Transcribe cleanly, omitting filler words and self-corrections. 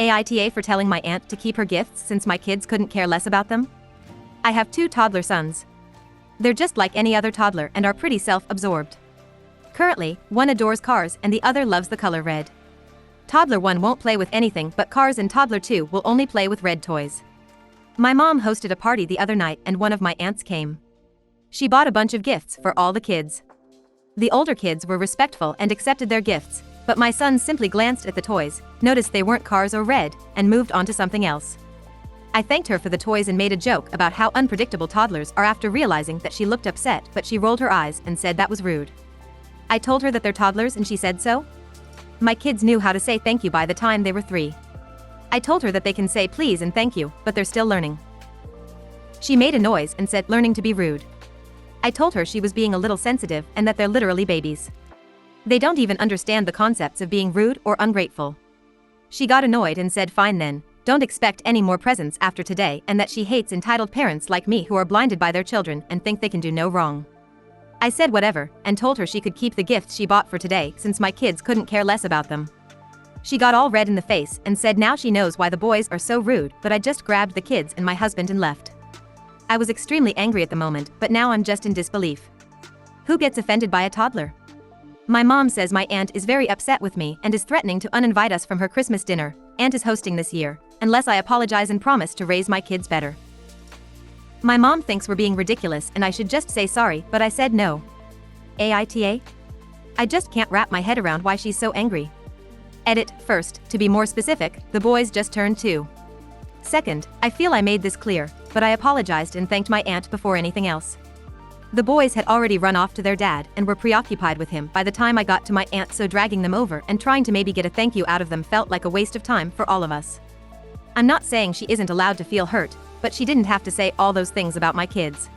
AITA for telling my aunt to keep her gifts since my kids couldn't care less about them? I have 2 toddler sons. They're just like any other toddler and are pretty self-absorbed. Currently, one adores cars and the other loves the color red. Toddler 1 won't play with anything but cars and toddler 2 will only play with red toys. My mom hosted a party the other night and one of my aunts came. She bought a bunch of gifts for all the kids. The older kids were respectful and accepted their gifts, but my son simply glanced at the toys, noticed they weren't cars or red, and moved on to something else. I thanked her for the toys and made a joke about how unpredictable toddlers are after realizing that she looked upset, but she rolled her eyes and said that was rude. I told her that they're toddlers and she said so. My kids knew how to say thank you by the time they were 3. I told her that they can say please and thank you, but they're still learning. She made a noise and said learning to be rude. I told her she was being a little sensitive and that they're literally babies. They don't even understand the concepts of being rude or ungrateful. She got annoyed and said fine then, don't expect any more presents after today, and that she hates entitled parents like me who are blinded by their children and think they can do no wrong. I said whatever, and told her she could keep the gifts she bought for today since my kids couldn't care less about them. She got all red in the face and said now she knows why the boys are so rude, but I just grabbed the kids and my husband and left. I was extremely angry at the moment, but now I'm just in disbelief. Who gets offended by a toddler? My mom says my aunt is very upset with me and is threatening to uninvite us from her Christmas dinner aunt is hosting this year, unless I apologize and promise to raise my kids better. My mom thinks we're being ridiculous and I should just say sorry, but I said no. AITA? I just can't wrap my head around why she's so angry. Edit. First, to be more specific, the boys just turned 2. Second, I feel I made this clear, but I apologized and thanked my aunt before anything else. The boys had already run off to their dad and were preoccupied with him by the time I got to my aunt, so dragging them over and trying to maybe get a thank you out of them felt like a waste of time for all of us. I'm not saying she isn't allowed to feel hurt, but she didn't have to say all those things about my kids.